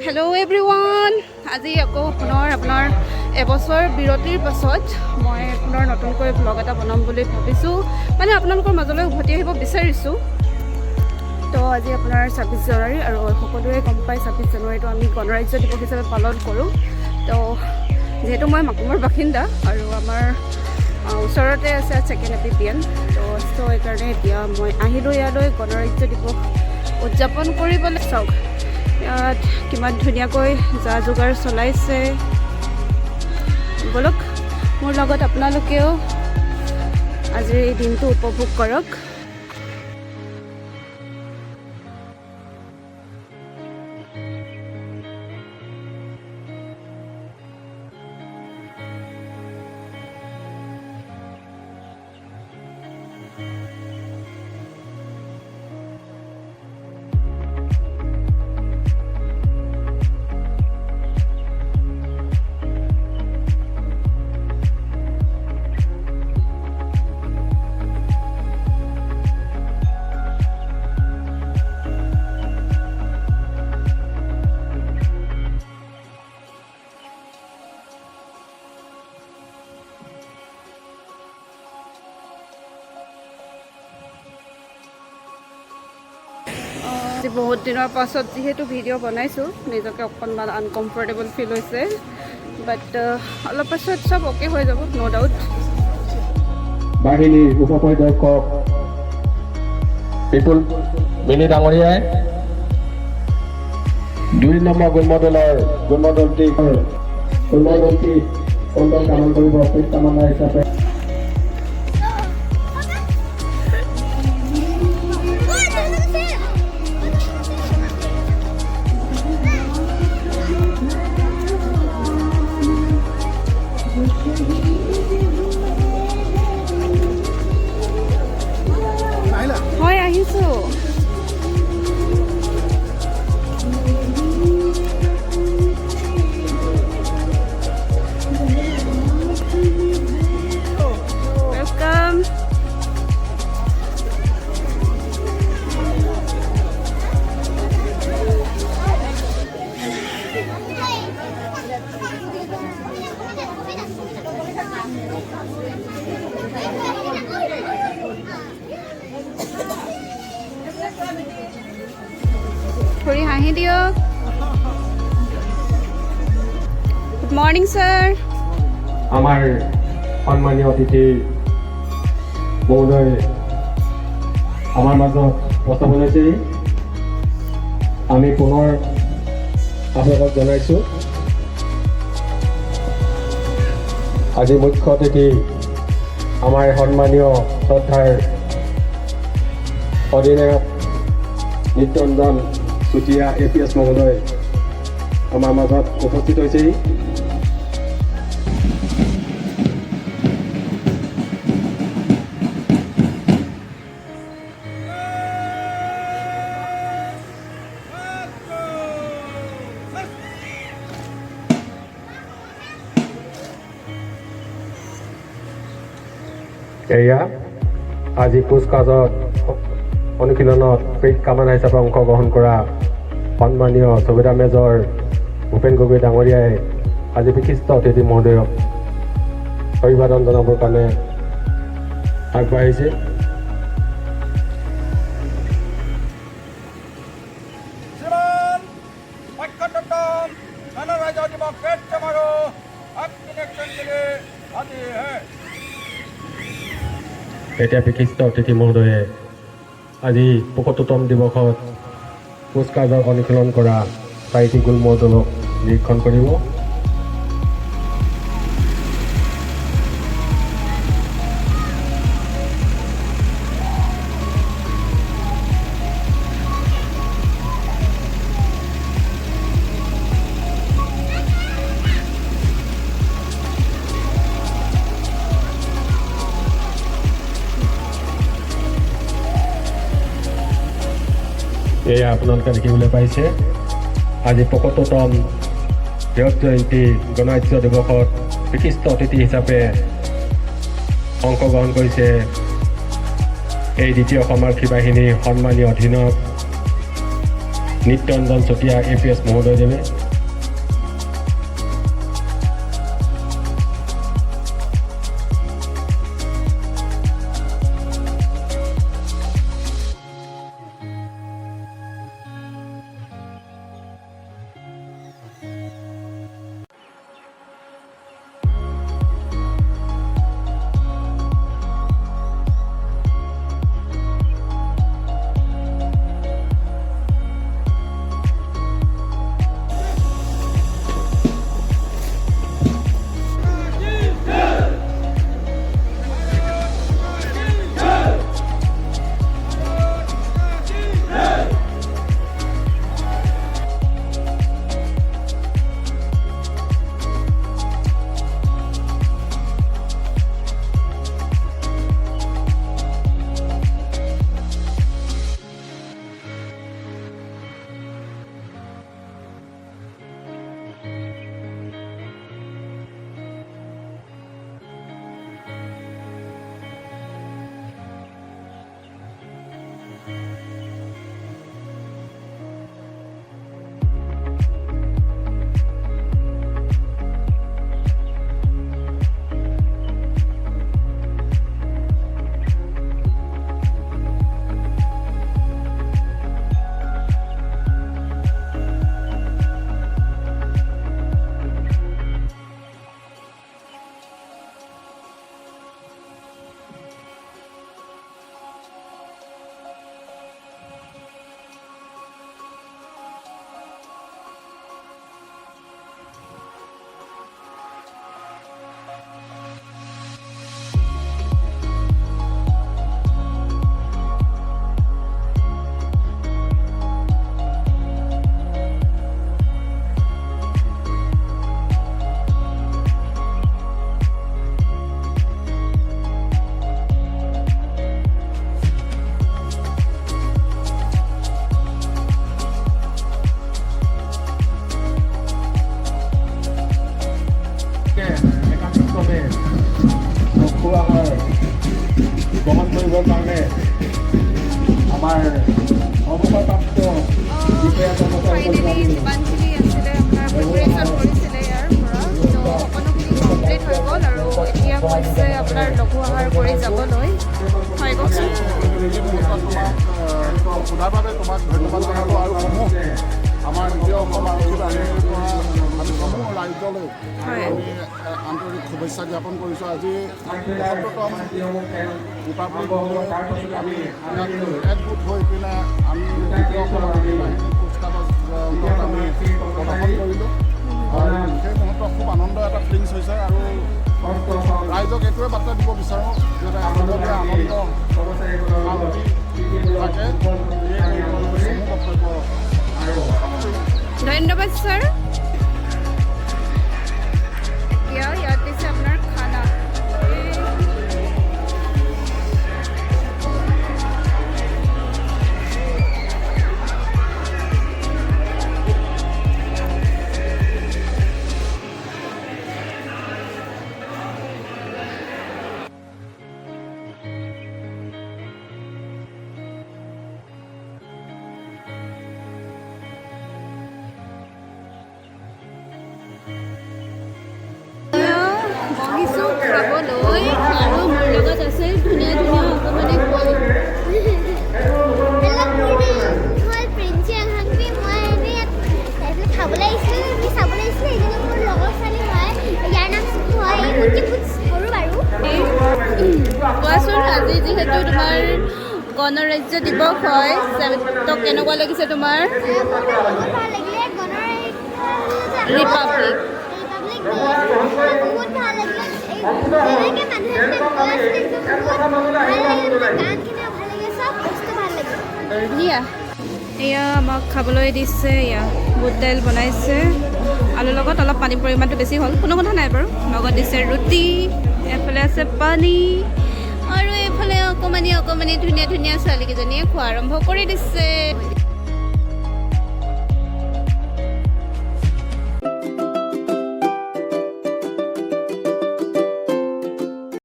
Hello' everyone, আজি আকৌ পুনৰ আপোনাৰ এবছৰ বিৰতিৰ পাছত মই পুনৰ নতুনকৈ ব্লগ এটা বনাম বুলি ভাবিছোঁ, মানে আপোনালোকৰ মাজলৈ উভতি আহিব বিচাৰিছোঁ। তো আজি আপোনাৰ 26 জানুৱাৰী আৰু সকলোৱে গম পায় 26 জানুৱাৰীটো আমি গণৰাজ্য দিৱস হিচাপে পালন কৰোঁ। তো যিহেতু মই মাকুমৰ বাসিন্দা আৰু আমাৰ ওচৰতে আছে ছেকেণ্ড APBN, তো সেইকাৰণে এতিয়া মই আহিলোঁ ইয়ালৈ গণৰাজ্য দিৱস উদযাপন কৰিবলৈ। চাওক ইয়াত কিমান ধুনীয়াকৈ যা যোগাৰ চলাইছে। বলক মোৰ লগত আপোনালোকেও আজিৰ এই দিনটো উপভোগ কৰক। বহুত দিনৰ পাছত যিহেতু ভিডিঅ' বনাইছোঁ, নিজকে অকণমান আনকমফৰ্টেবল ফিল হৈছে, বাট অলপ পাছত চব অ'কে হৈ যাব, ন' ডাউট। বাহিনীৰ উপপৰিদৰ্শক বিপুল মিনি ডাঙৰীয়াই 2 নম্বৰ গোলমডলটি সুন্দৰ কাম কৰিব প্ৰত্যাহ্বান হিচাপে হয় আহিছোঁ। ৱেলকাম। খুৰী হাঁহি দিয়ক। Good morning sir. আমাৰ সন্মানীয় অতিথি মহোদয় আমাৰ মাজত উপস্থিত হৈছে। আমি পুনৰ আপোনালোকক জনাইছোঁ আজি মুখ্য অতিথি আমাৰ সন্মানীয় শ্ৰদ্ধাৰ অধিনায়ক নিত্যৰঞ্জন চুতীয়া APS মহোদয় আমাৰ মাজত উপস্থিত হৈছেহি। এয়া আজি কুচকাজত অনুশীলনত পেইড কামানা হিচাপে অংশগ্ৰহণ কৰা সন্মানীয় ছুবেদাৰ মেজৰ ভূপেন গগৈ ডাঙৰীয়াই আজি বিশিষ্ট অতিথি মহোদয়ক অভিবাদন জনাবৰ কাৰণে আগবাঢ়িছে। এতিয়া বিশিষ্ট অতিথি মহোদয়ে আজি ৭৫তম দিৱসত কুচকাজৰ অনুশীলন কৰা 4টি গোলমডলক নিৰীক্ষণ কৰিব। এয়া আপোনালোকে দেখিবলৈ পাইছে আজি ৭৫তম বৃহৎ জয়ন্তী গণৰাজ্য দিৱসত বিশিষ্ট অতিথি হিচাপে অংশগ্ৰহণ কৰিছে এই দ্বিতীয় সমাৰক্ষী বাহিনীৰ সন্মানীয় অধিনায়ক নিত্যৰঞ্জন চতিয়া APS মহোদয়দেৱে গ্ৰহণ কৰিবৰ কাৰণে আমাৰ অৱসৰপ্ৰাপ্ত ফাইনেলি যিমানখিনি আছিলে আপোনাৰ প্ৰিপেৰেশ্যন কৰিছিলে ইয়াৰ পৰা তো সকলোখিনি কমপ্লিট হৈ গ'ল আৰু এতিয়া কৈছে আপোনাৰ লঘু আহাৰ কৰি যাবলৈ হয় কওকচোন সোধাৰ বাবে তোমাক ধন্যবাদ জনালোঁ আৰু সমূহ আমাৰ দ্বিতীয় অসম আৰক্ষী বাহিনীৰ পৰা আমি সমূহ ৰাজ্যলৈ আমি আন্তৰিক শুভেচ্ছা জ্ঞাপন কৰিছোঁ। আজি ৭৫তম ৰিপাব্লিক ডে আমি একগোট হৈ পিনে আমি দ্বিতীয় অসম আৰক্ষী বাহিনীৰ কুচকাৱাজত আমি প্ৰদৰ্শন কৰিলোঁ। সেই মুহূৰ্তত খুব আনন্দ এটা ফিলিংছ হৈছে আৰু ৰাইজক এইটোৱে বাৰ্তা দিব বিচাৰোঁ যাতে আনন্দতে আনন্দ থাকে সমূহ বক্তব্য। ধন্যবাদ ছাৰ। এতিয়া ইয়াত দিছে আপোনাৰ খানা বহিছোঁ খাবলৈ আৰু মোৰ লগত আছে ধুনীয়া ধুনীয়া অকণমানি পোৱালি কোৱাচোন আজি যিহেতু তোমাৰ গণৰাজ্য দিৱস হয় তো কেনেকুৱা লাগিছে তোমাৰ ৰিপাব্লিক এয়া আমাক খাবলৈ দিছে এয়া বুট দাইল বনাইছে আলুৰ লগত অলপ পানীৰ পৰিমাণটো বেছি হ'ল কোনো কথা নাই বাৰু লগত দিছে ৰুটি এফালে আছে পানী আৰু এইফালে অকণমানি অকণমানি ধুনীয়া ধুনীয়া ছোৱালীকেইজনীয়ে খোৱা আৰম্ভ কৰি দিছে